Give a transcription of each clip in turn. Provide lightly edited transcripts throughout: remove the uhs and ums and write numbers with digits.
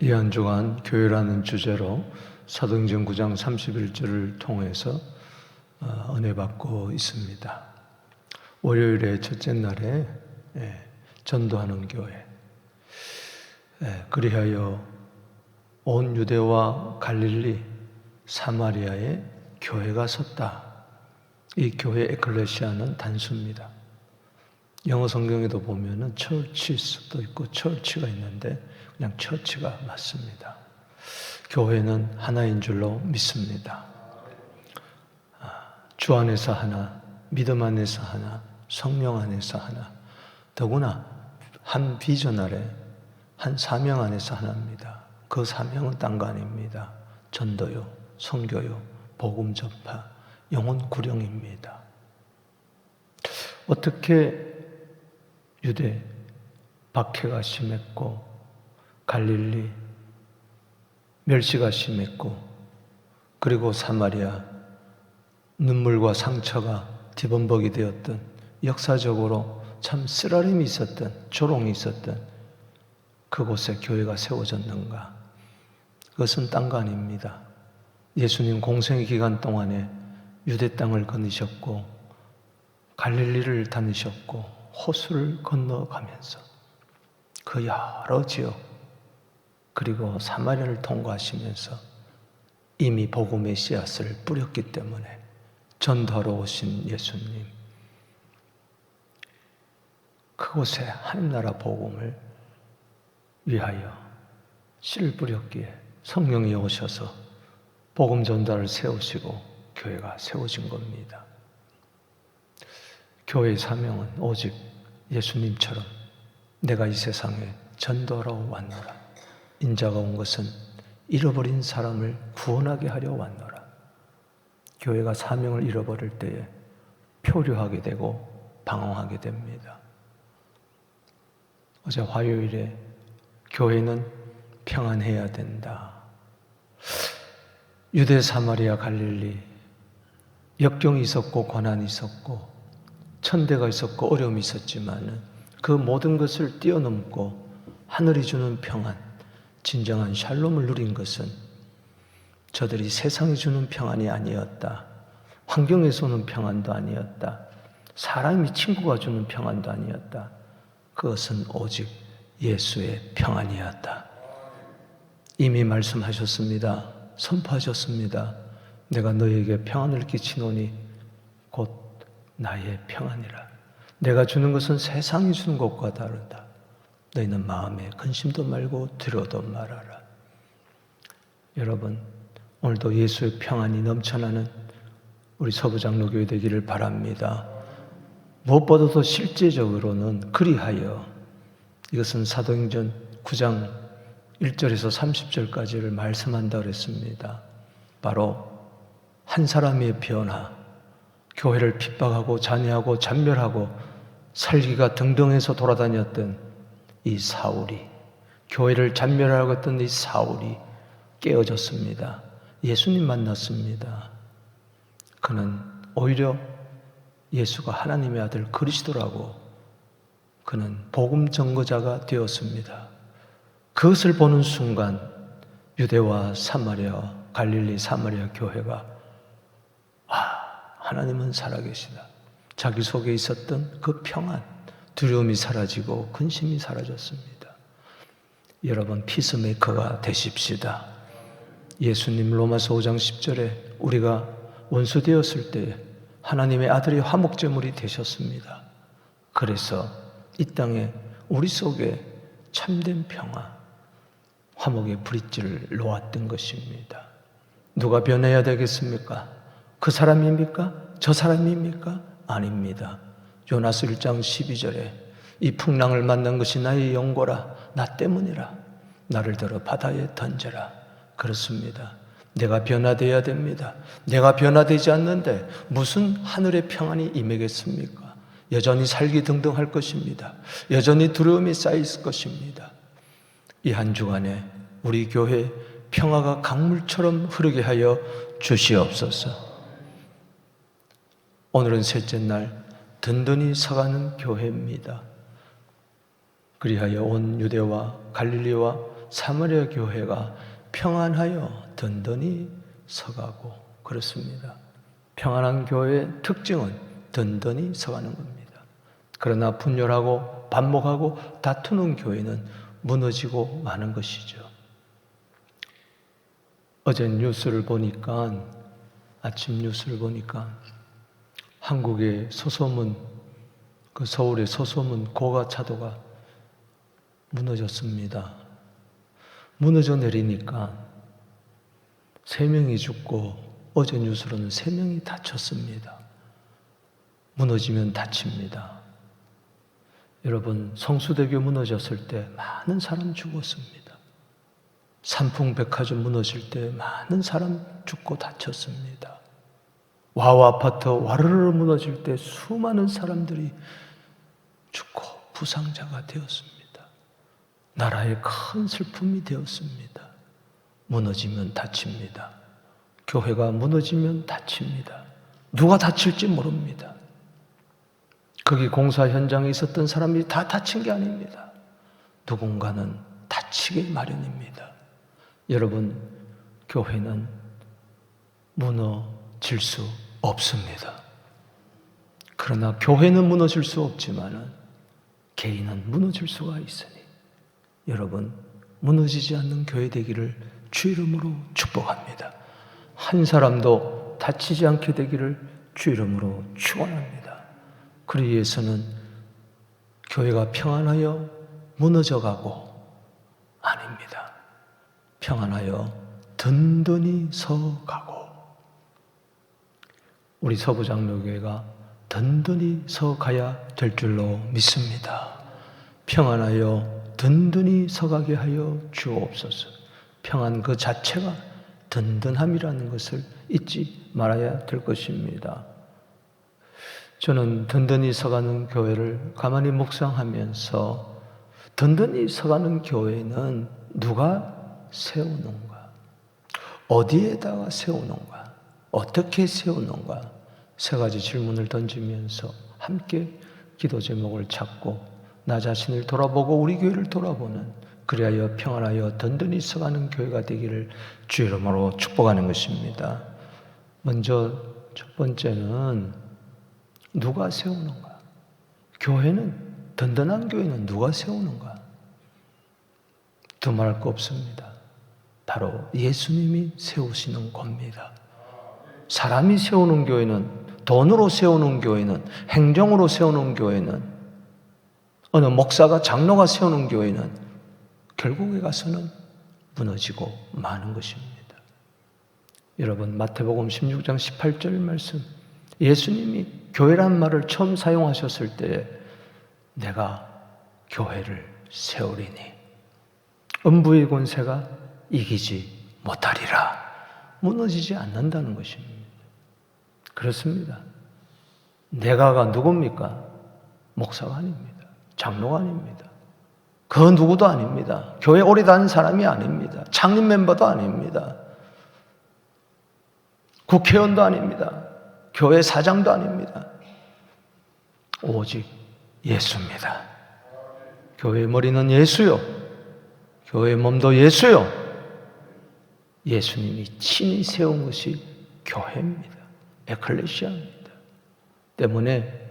이 한 주간 교회라는 주제로 사도행전 9장 31절을 통해서 은혜 받고 있습니다. 월요일의 첫째 날에 전도하는 교회, 그리하여 온 유대와 갈릴리, 사마리아에 교회가 섰다. 이 교회 에클레시아는 단수입니다. 영어 성경에도 보면은 처치스도 있고 처치가 있는데 그냥 처치가 맞습니다. 교회는 하나인 줄로 믿습니다. 주 안에서 하나, 믿음 안에서 하나, 성령 안에서 하나, 더구나 한 비전 아래, 한 사명 안에서 하나입니다. 그 사명은 딴 거 아닙니다. 전도요, 선교요, 복음 전파, 영혼 구령입니다. 어떻게 유대 박해가 심했고 갈릴리 멸시가 심했고 그리고 사마리아 눈물과 상처가 뒤범벅이 되었던 역사적으로 참 쓰라림이 있었던 조롱이 있었던 그곳에 교회가 세워졌는가? 그것은 딴 거 아닙니다. 예수님 공생의 기간 동안에 유대 땅을 거니셨고 갈릴리를 다니셨고 호수를 건너가면서 그 여러 지역 그리고 사마리아를 통과하시면서 이미 복음의 씨앗을 뿌렸기 때문에 전도하러 오신 예수님, 그곳에 하늘나라 복음을 위하여 씨를 뿌렸기에 성령이 오셔서 복음 전달을 세우시고 교회가 세워진 겁니다. 교회의 사명은 오직 예수님처럼 내가 이 세상에 전도하러 왔노라. 인자가 온 것은 잃어버린 사람을 구원하게 하려 왔노라. 교회가 사명을 잃어버릴 때에 표류하게 되고 방황하게 됩니다. 어제 화요일에 교회는 평안해야 된다. 유대, 사마리아, 갈릴리 역경이 있었고 고난이 있었고 천대가 있었고 어려움이 있었지만 그 모든 것을 뛰어넘고 하늘이 주는 평안, 진정한 샬롬을 누린 것은 저들이 세상이 주는 평안이 아니었다. 환경에서 오는 평안도 아니었다. 사람이 친구가 주는 평안도 아니었다. 그것은 오직 예수의 평안이었다. 이미 말씀하셨습니다. 선포하셨습니다. 내가 너희에게 평안을 끼치노니 곧 나의 평안이라. 내가 주는 것은 세상이 주는 것과 다르다. 너희는 마음에 근심도 말고 두려워도 말아라. 여러분, 오늘도 예수의 평안이 넘쳐나는 우리 서부장로교회 되기를 바랍니다. 무엇보다도 실제적으로는 그리하여 이것은 사도행전 9장 1절에서 30절까지를 말씀한다고 했습니다. 바로 한 사람의 변화, 교회를 핍박하고 잔해하고 잔멸하고 살기가 등등해서 돌아다녔던 이 사울이, 교회를 잔멸하고 있던 이 사울이 깨어졌습니다. 예수님 만났습니다. 그는 오히려 예수가 하나님의 아들 그리스도라고 그는 복음 전거자가 되었습니다. 그것을 보는 순간 유대와 사마리아, 갈릴리 사마리아 교회가 하나님은 살아계시다. 자기 속에 있었던 그 평안, 두려움이 사라지고 근심이 사라졌습니다. 여러분, 피스메이커가 되십시다. 예수님 로마서 5장 10절에 우리가 원수되었을 때 하나님의 아들이 화목제물이 되셨습니다. 그래서 이 땅에 우리 속에 참된 평화, 화목의 브릿지를 놓았던 것입니다. 누가 변해야 되겠습니까? 그 사람입니까? 저 사람입니까? 아닙니다. 요나스 1장 12절에 이 풍랑을 만난 것이 나의 영고라, 나 때문이라. 나를 들어 바다에 던져라. 그렇습니다. 내가 변화되어야 됩니다. 내가 변화되지 않는데 무슨 하늘의 평안이 임하겠습니까? 여전히 살기 등등할 것입니다. 여전히 두려움이 쌓여 있을 것입니다. 이 한 주간에 우리 교회 평화가 강물처럼 흐르게 하여 주시옵소서. 오늘은 셋째 날 든든히 서가는 교회입니다. 그리하여 온 유대와 갈릴리와 사마리아 교회가 평안하여 든든히 서가고 그렇습니다. 평안한 교회의 특징은 든든히 서가는 겁니다. 그러나 분열하고 반목하고 다투는 교회는 무너지고 마는 것이죠. 어제 뉴스를 보니까 아침 뉴스를 보니까 한국의 소소문, 그 서울의 소소문 고가차도가 무너졌습니다. 무너져 내리니까 3명이 죽고 어제 뉴스로는 3명이 다쳤습니다. 무너지면 다칩니다. 여러분, 성수대교 무너졌을 때 많은 사람 죽었습니다. 삼풍백화점 무너질 때 많은 사람 죽고 다쳤습니다. 와우 아파트 와르르 무너질 때 수많은 사람들이 죽고 부상자가 되었습니다. 나라의 큰 슬픔이 되었습니다. 무너지면 다칩니다. 교회가 무너지면 다칩니다. 누가 다칠지 모릅니다. 거기 공사 현장에 있었던 사람이 다 다친 게 아닙니다. 누군가는 다치기 마련입니다. 여러분, 교회는 무너질 수 없습니다. 그러나 교회는 무너질 수 없지만 개인은 무너질 수가 있으니 여러분, 무너지지 않는 교회 되기를 주 이름으로 축복합니다. 한 사람도 다치지 않게 되기를 주 이름으로 축원합니다. 그러기 위해서는 교회가 평안하여 무너져가고 아닙니다. 평안하여 든든히 서가고 우리 서부장로교회가 든든히 서가야 될 줄로 믿습니다. 평안하여 든든히 서가게 하여 주옵소서. 평안 그 자체가 든든함이라는 것을 잊지 말아야 될 것입니다. 저는 든든히 서가는 교회를 가만히 묵상하면서 든든히 서가는 교회는 누가 세우는가? 어디에다가 세우는가? 어떻게 세우는가? 3가지 질문을 던지면서 함께 기도 제목을 찾고 나 자신을 돌아보고 우리 교회를 돌아보는 그리하여 평안하여 든든히 서가는 교회가 되기를 주 이름으로 축복하는 것입니다. 먼저 첫 번째는 누가 세우는가? 교회는 든든한 교회는 누가 세우는가? 두말할 거 없습니다. 바로 예수님이 세우시는 겁니다. 사람이 세우는 교회는 돈으로 세우는 교회는 행정으로 세우는 교회는 어느 목사가 장로가 세우는 교회는 결국에 가서는 무너지고 마는 것입니다. 여러분 마태복음 16장 18절 말씀 예수님이 교회란 말을 처음 사용하셨을 때 내가 교회를 세우리니 음부의 권세가 이기지 못하리라. 무너지지 않는다는 것입니다. 그렇습니다. 내가가 누굽니까? 목사가 아닙니다. 장로가 아닙니다. 그 누구도 아닙니다. 교회 오래 다닌 사람이 아닙니다. 창립 멤버도 아닙니다. 국회의원도 아닙니다. 교회 사장도 아닙니다. 오직 예수입니다. 교회의 머리는 예수요. 교회의 몸도 예수요. 예수님이 친히 세운 것이 교회입니다. 에클레시아입니다. 때문에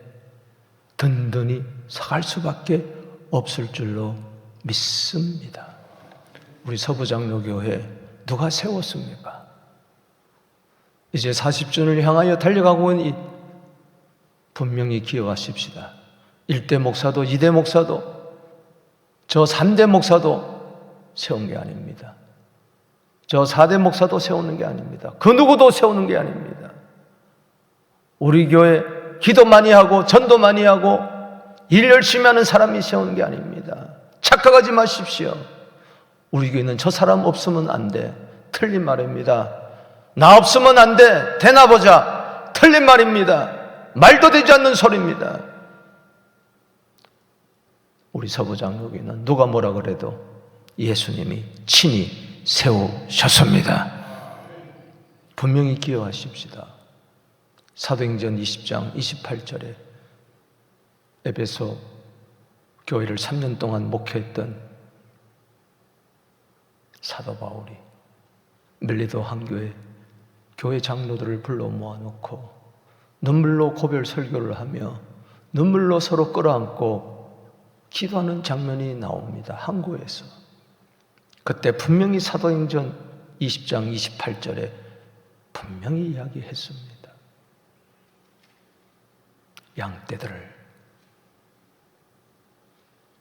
든든히 서갈 수밖에 없을 줄로 믿습니다. 우리 서부장로교회 누가 세웠습니까? 이제 40주년을 향하여 달려가고 있는 분명히 기억하십시다. 1대 목사도 2대 목사도 저 3대 목사도 세운 게 아닙니다. 저 4대 목사도 세우는 게 아닙니다. 그 누구도 세우는 게 아닙니다. 우리 교회 기도 많이 하고 전도 많이 하고 일 열심히 하는 사람이 세우는 게 아닙니다. 착각하지 마십시오. 우리 교회는 저 사람 없으면 안 돼. 틀린 말입니다. 나 없으면 안 돼. 되나 보자. 틀린 말입니다. 말도 되지 않는 소리입니다. 우리 서부장로교회는 누가 뭐라 그래도 예수님이 친히 세우셨습니다. 분명히 기억하십시다. 사도행전 20장 28절에 에베소 교회를 3년 동안 목회했던 사도 바울이 멜리도 한교회 교회 장로들을 불러 모아놓고 눈물로 고별 설교를 하며 눈물로 서로 끌어안고 기도하는 장면이 나옵니다. 항구에서. 그때 분명히 사도행전 20장 28절에 분명히 이야기했습니다. 양떼들을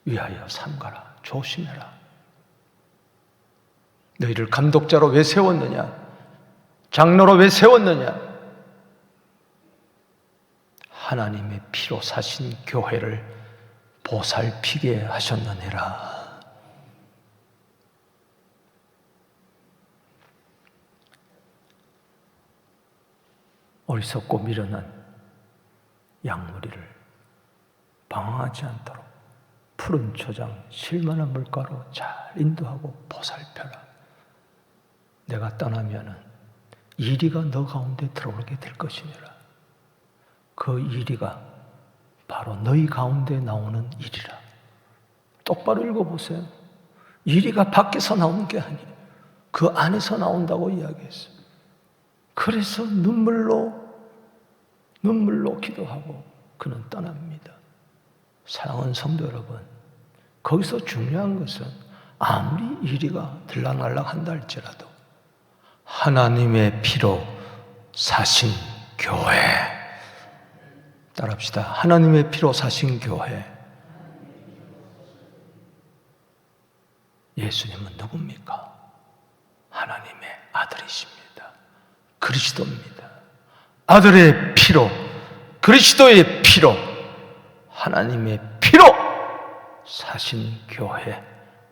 위하여 삼가라. 조심해라. 너희를 감독자로 왜 세웠느냐? 장로로 왜 세웠느냐? 하나님의 피로 사신 교회를 보살피게 하셨느니라. 어리석고 미련한 양무리를 방황하지 않도록 푸른 초장 실만한 물가로 잘 인도하고 보살펴라. 내가 떠나면은 이리가 너 가운데 들어오게 될 것이니라. 그 이리가 바로 너희 가운데 나오는 일이라. 똑바로 읽어보세요. 이리가 밖에서 나오는 게 아니에요. 그 안에서 나온다고 이야기했어요. 그래서 눈물로 기도하고 그는 떠납니다. 사랑하는 성도 여러분, 거기서 중요한 것은 아무리 이리가 들락날락 한다 할지라도 하나님의 피로 사신 교회, 따라합시다. 하나님의 피로 사신 교회. 예수님은 누굽니까? 하나님의 아들이십니다. 그리스도입니다. 아들의 피로, 그리스도의 피로, 하나님의 피로 사신 교회,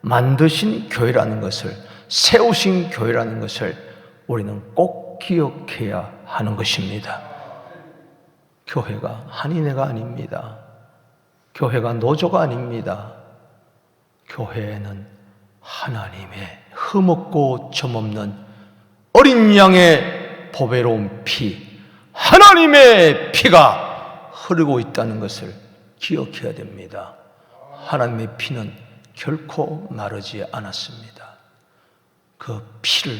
만드신 교회라는 것을, 세우신 교회라는 것을 우리는 꼭 기억해야 하는 것입니다. 교회가 한인회가 아닙니다. 교회가 노조가 아닙니다. 교회는 하나님의 흠없고 점없는 어린 양의 보배로운 피, 하나님의 피가 흐르고 있다는 것을 기억해야 됩니다. 하나님의 피는 결코 마르지 않았습니다. 그 피를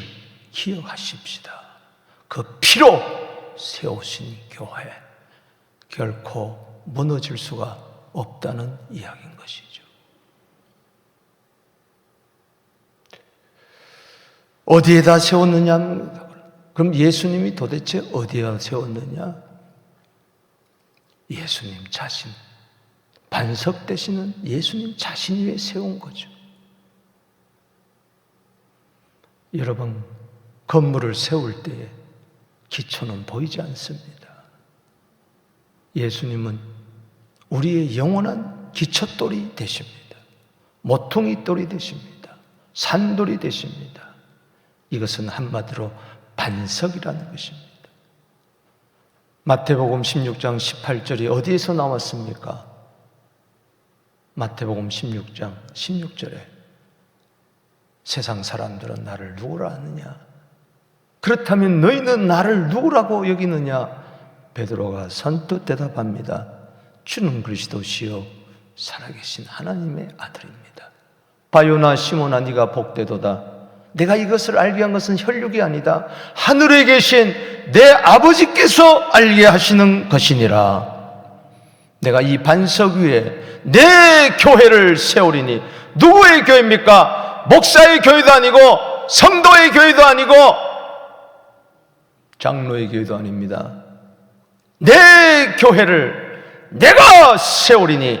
기억하십시다. 그 피로 세우신 교회, 결코 무너질 수가 없다는 이야기인 것이죠. 어디에다 세웠느냐? 그럼 예수님이 도대체 어디에다 세웠느냐? 예수님 자신, 반석 되시는 예수님 자신 위에 세운 거죠. 여러분, 건물을 세울 때에 기초는 보이지 않습니다. 예수님은 우리의 영원한 기초돌이 되십니다. 모퉁이 돌이 되십니다. 산돌이 되십니다. 이것은 한마디로 반석이라는 것입니다. 마태복음 16장 18절이 어디에서 나왔습니까? 마태복음 16장 16절에 세상 사람들은 나를 누구라 하느냐? 그렇다면 너희는 나를 누구라고 여기느냐? 베드로가 선뜻 대답합니다. 주는 그리스도시요 살아계신 하나님의 아들입니다. 바요나 시몬아 네가 복되도다. 내가 이것을 알게 한 것은 혈육이 아니다. 하늘에 계신 내 아버지께서 알게 하시는 것이니라. 내가 이 반석 위에 내 교회를 세우리니. 누구의 교회입니까? 목사의 교회도 아니고 성도의 교회도 아니고 장로의 교회도 아닙니다. 내 교회를 내가 세우리니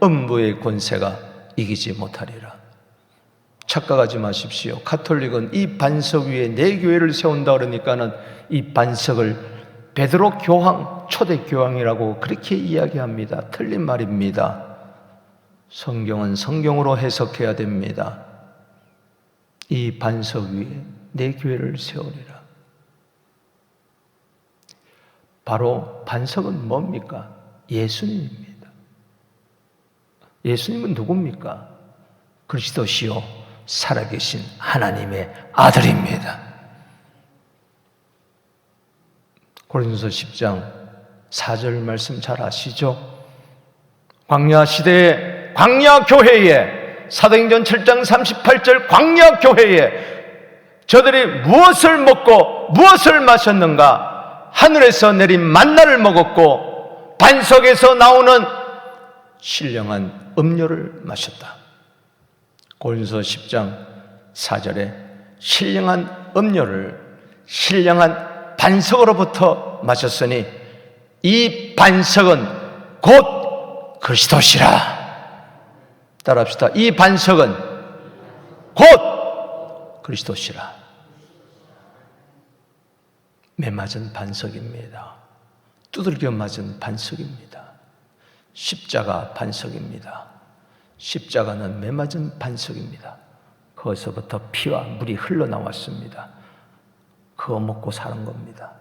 음부의 권세가 이기지 못하리라. 착각하지 마십시오. 가톨릭은 이 반석 위에 내 교회를 세운다 그러니까는 이 반석을 베드로 교황, 초대 교황이라고 그렇게 이야기합니다. 틀린 말입니다. 성경은 성경으로 해석해야 됩니다. 이 반석 위에 내 교회를 세우리라. 바로 반석은 뭡니까? 예수님입니다. 예수님은 누굽니까? 그리스도시요 살아계신 하나님의 아들입니다. 고린도서 10장 4절 말씀 잘 아시죠? 광야 시대에, 광야 교회에, 사도행전 7장 38절 광야 교회에 저들이 무엇을 먹고 무엇을 마셨는가? 하늘에서 내린 만나를 먹었고 반석에서 나오는 신령한 음료를 마셨다. 고린도서 10장 4절에 신령한 음료를 신령한 반석으로부터 마셨으니 이 반석은 곧 그리스도시라. 따라합시다. 이 반석은 곧 그리스도시라. 매맞은 반석입니다. 두들겨 맞은 반석입니다. 십자가 반석입니다. 십자가는 매맞은 반석입니다. 거기서부터 피와 물이 흘러나왔습니다. 그거 먹고 사는 겁니다.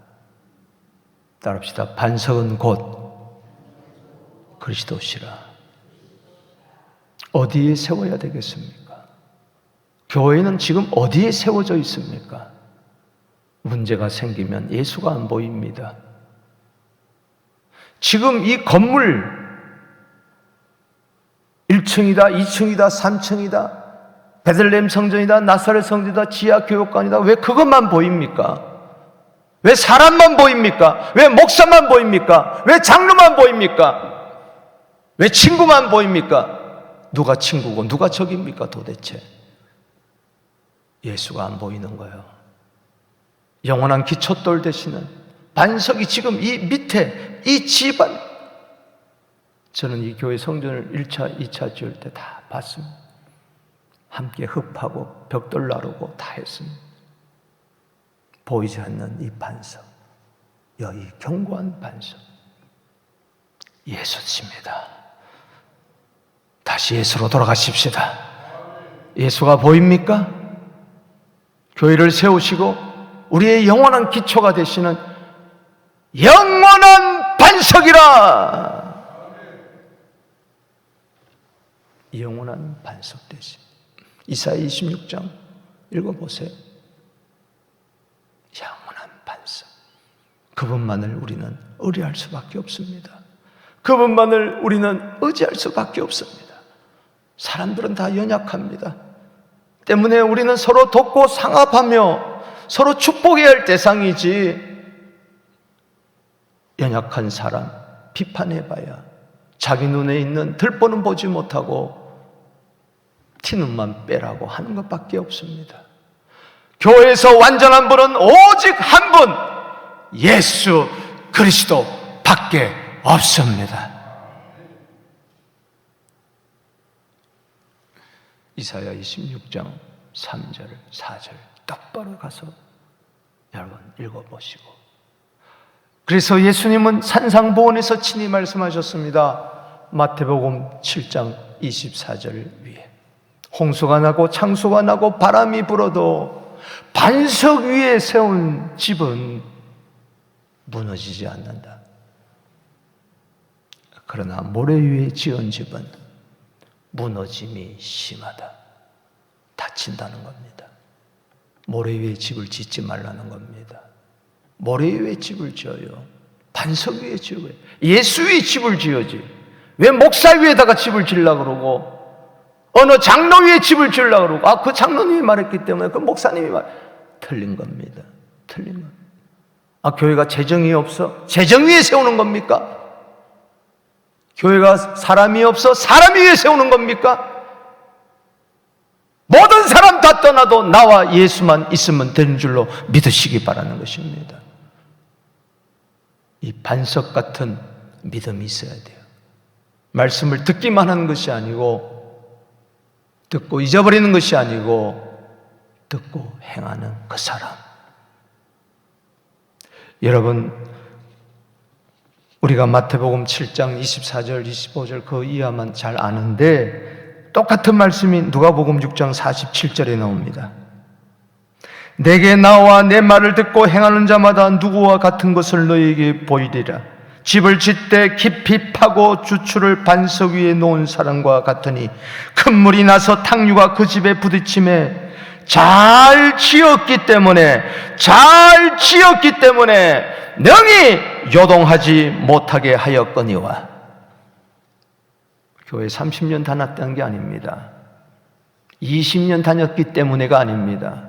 따라합시다. 반석은 곧 그리스도시라. 어디에 세워야 되겠습니까? 교회는 지금 어디에 세워져 있습니까? 문제가 생기면 예수가 안 보입니다. 지금 이 건물 1층이다, 2층이다, 3층이다, 베들레헴 성전이다, 나사렛 성전이다, 지하 교육관이다. 왜 그것만 보입니까? 왜 사람만 보입니까? 왜 목사만 보입니까? 왜 장로만 보입니까? 왜 친구만 보입니까? 누가 친구고 누가 적입니까 도대체? 예수가 안 보이는 거예요. 영원한 기초돌 되시는 반석이 지금 이 밑에 이 집안, 저는 이 교회 성전을 1차, 2차 지을 때 다 봤습니다. 함께 흡하고 벽돌 나르고 다 했습니다. 보이지 않는 이 반석, 이 견고한 반석, 예수십니다. 다시 예수로 돌아가십시다. 예수가 보입니까? 교회를 세우시고 우리의 영원한 기초가 되시는 영원한 반석이라. 영원한 반석 되시. 이사야 26장 읽어보세요. 영원한 반석. 그분만을 우리는 의뢰할 수밖에 없습니다. 그분만을 우리는 의지할 수밖에 없습니다. 사람들은 다 연약합니다. 때문에 우리는 서로 돕고 상합하며 서로 축복해야 할 대상이지, 연약한 사람 비판해봐야 자기 눈에 있는 들보는 보지 못하고 티눈만 빼라고 하는 것밖에 없습니다. 교회에서 완전한 분은 오직 한 분, 예수 그리스도 밖에 없습니다. 이사야 26장 3절 4절 똑바로 가서 여러분 읽어보시고, 그래서 예수님은 산상보원에서 친히 말씀하셨습니다. 마태복음 7장 24절 위에 홍수가 나고 창수가 나고 바람이 불어도 반석 위에 세운 집은 무너지지 않는다. 그러나 모래 위에 지은 집은 무너짐이 심하다. 다친다는 겁니다. 모래 위에 집을 짓지 말라는 겁니다. 모래 위에 집을 지어요. 반석 위에 지어요. 예수 위에 집을 지어지. 왜 목사 위에다가 집을 지으려고 그러고 어느 장로 위에 집을 지으려고 그러고, 그 장로님이 말했기 때문에 그 목사님이 틀린 겁니다. 틀린 겁니다. 교회가 재정이 없어? 재정 위에 세우는 겁니까? 교회가 사람이 없어? 사람 위에 세우는 겁니까? 모든 사람 다 떠나도 나와 예수만 있으면 되는 줄로 믿으시기 바라는 것입니다. 이 반석 같은 믿음이 있어야 돼요. 말씀을 듣기만 하는 것이 아니고, 듣고 잊어버리는 것이 아니고, 듣고 행하는 그 사람. 여러분, 우리가 마태복음 7장 24절 25절 그 이하만 잘 아는데, 똑같은 말씀이 누가복음 6장 47절에 나옵니다. 내게 나와 내 말을 듣고 행하는 자마다 누구와 같은 것을 너희에게 보이리라. 집을 짓되 깊이 파고 주추를 반석 위에 놓은 사람과 같으니 큰 물이 나서 탕류가 그 집에 부딪힘에 잘 지었기 때문에 능히 요동하지 못하게 하였거니와. 교회 30년 다녔다는 게 아닙니다. 20년 다녔기 때문에가 아닙니다.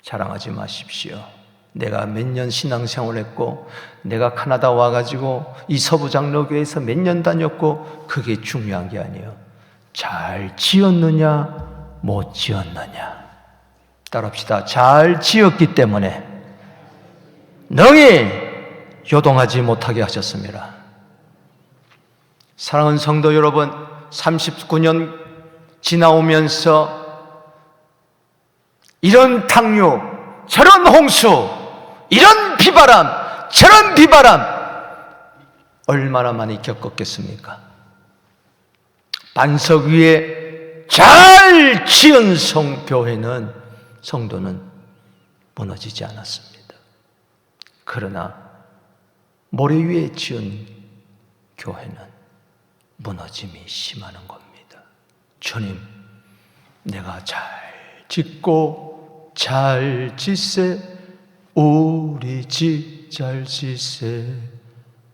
자랑하지 마십시오. 내가 몇 년 신앙생활을 했고, 내가 카나다 와가지고 이 서부장로교회에서 몇 년 다녔고, 그게 중요한 게 아니에요. 잘 지었느냐 못 지었느냐. 따라합시다. 잘 지었기 때문에 능히 요동하지 못하게 하셨습니다. 사랑하는 성도 여러분, 39년 지나오면서 이런 탕류, 저런 홍수, 이런 비바람, 저런 비바람 얼마나 많이 겪었겠습니까? 반석 위에 잘 지은 성도는 무너지지 않았습니다. 그러나 모래 위에 지은 교회는 무너짐이 심하는 겁니다. 주님, 내가 잘 짓고 잘 짓세, 우리 집 잘 짓세,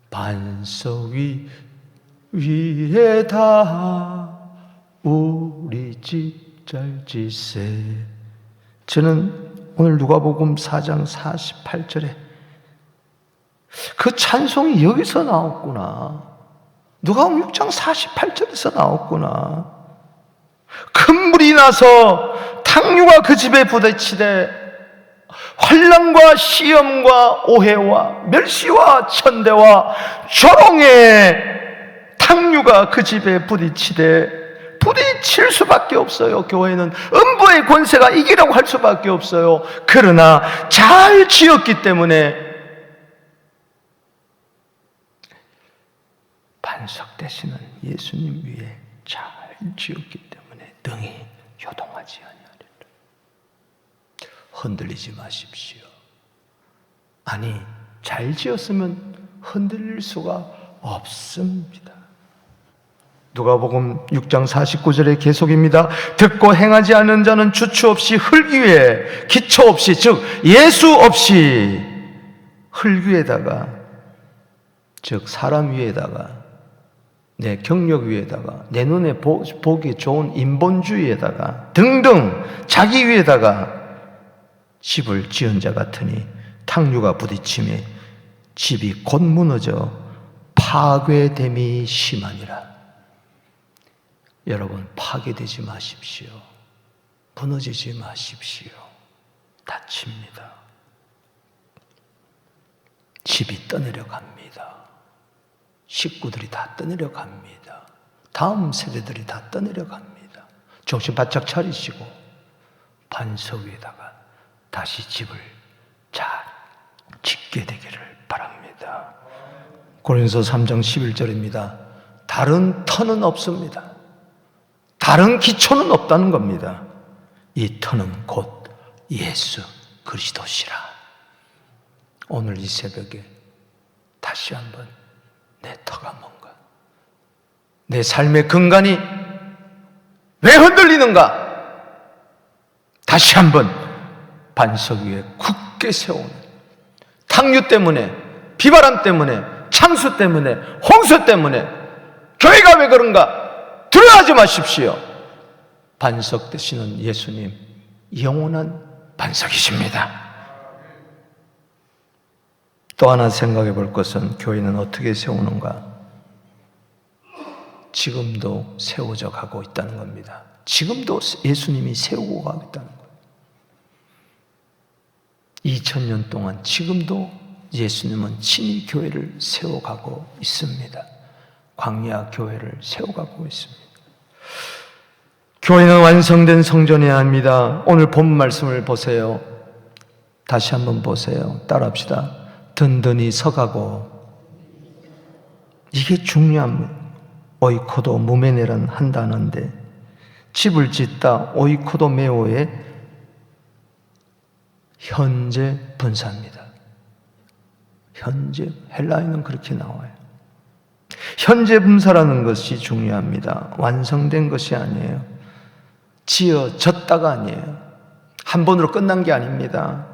반석 위에다 우리 집 잘 짓세. 저는 오늘 누가복음 4장 48절에 그 찬송이 여기서 나왔구나, 누가복음 6장 48절에서 나왔구나. 큰 불이 나서 탕류가 그 집에 부딪히되 환난과 시험과 오해와 멸시와 천대와 조롱의 탕류가 그 집에 부딪히되, 부딪힐 수밖에 없어요. 교회는 음부의 권세가 이기라고 할 수밖에 없어요. 그러나 잘 지었기 때문에, 반석 되시는 예수님 위에 잘 지었기 때문에 능히 요동하지 아니하리라. 흔들리지 마십시오. 아니, 잘 지었으면 흔들릴 수가 없습니다. 누가복음 6장 49절의 계속입니다. 듣고 행하지 않는 자는 주추 없이 흙 위에, 기초 없이, 즉 예수 없이 흙 위에다가, 즉 사람 위에다가, 내 경력 위에다가, 내 눈에 보기 좋은 인본주의에다가 등등 자기 위에다가 집을 지은 자 같으니 탕류가 부딪힘에 집이 곧 무너져 파괴됨이 심하니라. 여러분, 파괴되지 마십시오. 무너지지 마십시오. 다칩니다. 집이 떠내려 갑니다. 식구들이 다 떠내려 갑니다. 다음 세대들이 다 떠내려 갑니다. 정신 바짝 차리시고 반석 위에다가 다시 집을 잘 짓게 되기를 바랍니다. 고린도서 3장 11절입니다. 다른 터는 없습니다. 다른 기초는 없다는 겁니다. 이 터는 곧 예수 그리스도시라. 오늘 이 새벽에 다시 한번 내 터가 뭔가, 내 삶의 근간이 왜 흔들리는가, 다시 한번 반석 위에 굳게 세우는, 탕류 때문에, 비바람 때문에, 창수 때문에, 홍수 때문에 교회가 왜 그런가 두려워하지 마십시오. 반석 되시는 예수님, 영원한 반석이십니다. 또 하나 생각해 볼 것은, 교회는 어떻게 세우는가? 지금도 세워져 가고 있다는 겁니다. 지금도 예수님이 세우고 가고 있다는 거예요. 2000년 동안 지금도 예수님은 친히 교회를 세워가고 있습니다. 광야 교회를 세워가고 있습니다. 교회는 완성된 성전이어야 합니다. 오늘 본 말씀을 보세요. 다시 한번 보세요. 따라합시다. 든든히 서가고, 이게 중요합니다. 오이코도 무메네란 한 단어인데, 집을 짓다 오이코도 메오의 현재 분사입니다. 현재, 헬라어는 그렇게 나와요. 현재 분사라는 것이 중요합니다. 완성된 것이 아니에요. 지어졌다가 아니에요. 한 번으로 끝난 게 아닙니다.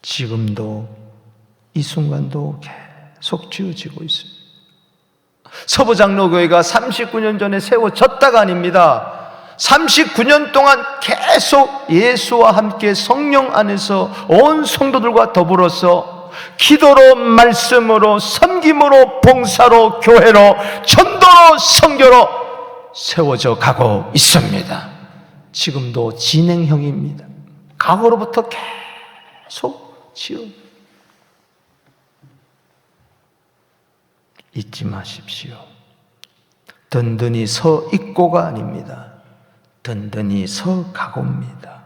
지금도 이 순간도 계속 지어지고 있습니다. 서부장로교회가 39년 전에 세워졌다가 아닙니다. 39년 동안 계속 예수와 함께 성령 안에서 온 성도들과 더불어서 기도로, 말씀으로, 섬김으로, 봉사로, 교회로, 전도로, 선교로 세워져 가고 있습니다. 지금도 진행형입니다. 과거로부터 계속 지어. 잊지 마십시오. 든든히 서 있고가 아닙니다. 든든히 서 가고입니다.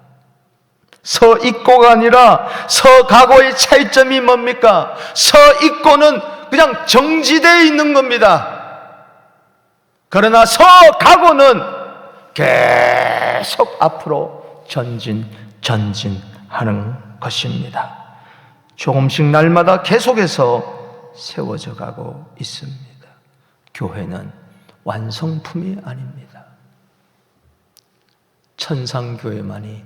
서 있고가 아니라 서 가고의 차이점이 뭡니까? 서 있고는 그냥 정지되어 있는 겁니다. 그러나 서 가고는 계속 앞으로 전진하는 것입니다. 조금씩 날마다 계속해서 세워져 가고 있습니다. 교회는 완성품이 아닙니다. 천상교회만이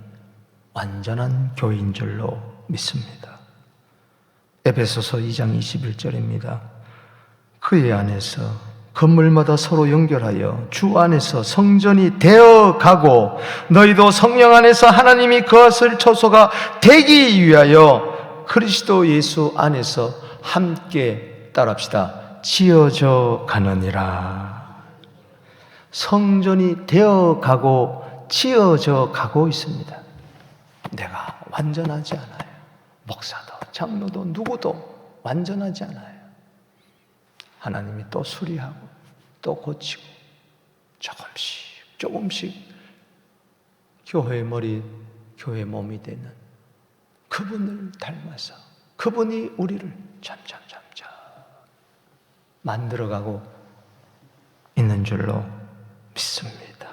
완전한 교회인 줄로 믿습니다. 에베소서 2장 21절입니다. 그의 안에서 건물마다 서로 연결하여 주 안에서 성전이 되어 가고 너희도 성령 안에서 하나님이 거하실 처소가 되기 위하여 그리스도 예수 안에서 함께 따라합시다. 지어져 가느니라. 성전이 되어 가고 지어져 가고 있습니다. 내가 완전하지 않아요. 목사도 장로도 누구도 완전하지 않아요. 하나님이 또 수리하고 또 고치고 조금씩 교회의 머리, 교회의 몸이 되는 그분을 닮아서 그분이 우리를 점점 만들어가고 있는 줄로 믿습니다.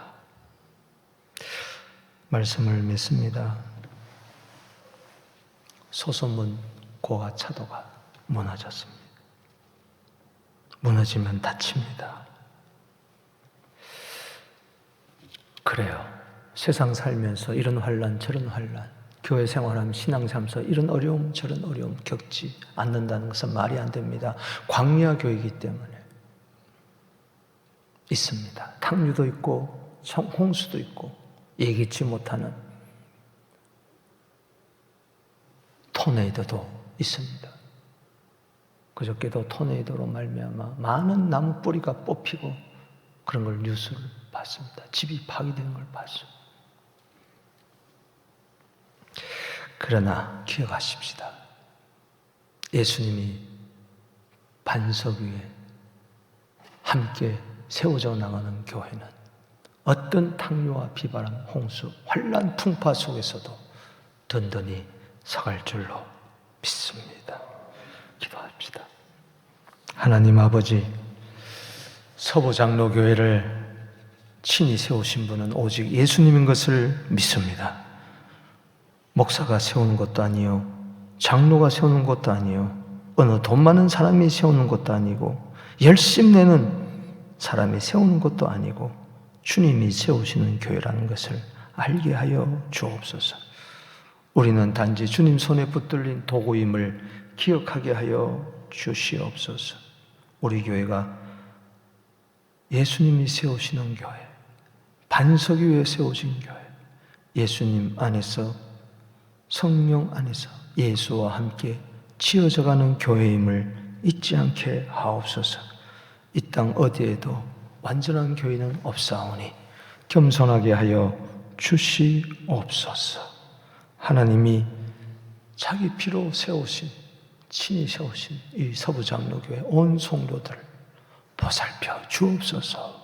말씀을 믿습니다. 소소문 고가 차도가 무너졌습니다. 무너지면 다칩니다. 그래요. 세상 살면서 이런 환난 저런 환난, 교회 생활하면 신앙생활하면서 이런 어려움 저런 어려움 겪지 않는다는 것은 말이 안 됩니다. 광야 교회이기 때문에 있습니다. 탕류도 있고 홍수도 있고 예기치 못하는 토네이도도 있습니다. 그저께도 토네이도로 말미암아 많은 나무 뿌리가 뽑히고 그런 걸 뉴스를 봤습니다. 집이 파괴되는 걸 봤습니다. 그러나 기억하십시다. 예수님이 반석 위에 함께 세워져 나가는 교회는 어떤 탕류와 비바람, 홍수, 환난, 풍파 속에서도 든든히 서갈 줄로 믿습니다. 기도합시다. 하나님 아버지, 서부장로교회를 친히 세우신 분은 오직 예수님인 것을 믿습니다. 목사가 세우는 것도 아니요, 장로가 세우는 것도 아니요, 어느 돈 많은 사람이 세우는 것도 아니고, 열심 내는 사람이 세우는 것도 아니고, 주님이 세우시는 교회라는 것을 알게 하여 주옵소서. 우리는 단지 주님 손에 붙들린 도구임을 기억하게 하여 주시옵소서. 우리 교회가 예수님이 세우시는 교회, 반석 위에 세워진 교회, 예수님 안에서, 성령 안에서 예수와 함께 지어져가는 교회임을 잊지 않게 하옵소서. 이 땅 어디에도 완전한 교회는 없사오니 겸손하게 하여 주시옵소서. 하나님이 자기 피로 세우신, 친히 세우신 이 서부장로교회 온 성도들 보살펴 주옵소서.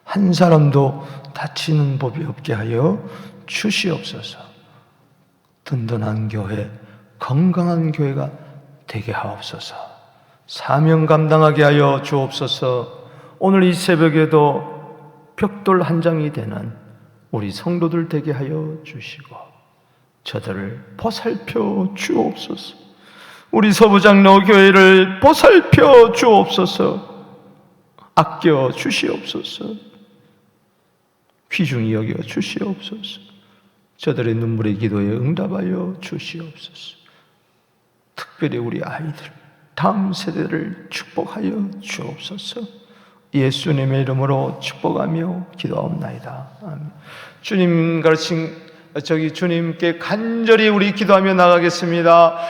한 사람도 다치는 법이 없게 하여 주시옵소서. 든든한 교회, 건강한 교회가 되게 하옵소서. 사명 감당하게 하여 주옵소서. 오늘 이 새벽에도 벽돌 한 장이 되는 우리 성도들 되게 하여 주시고 저들을 보살펴 주옵소서. 우리 서부장로 교회를 보살펴 주옵소서. 아껴 주시옵소서. 귀중히 여겨 주시옵소서. 저들의 눈물의 기도에 응답하여 주시옵소서. 특별히 우리 아이들, 다음 세대를 축복하여 주옵소서. 예수님의 이름으로 축복하며 기도하옵나이다. 아멘. 주님 가르친 주님께 간절히 우리 기도하며 나가겠습니다.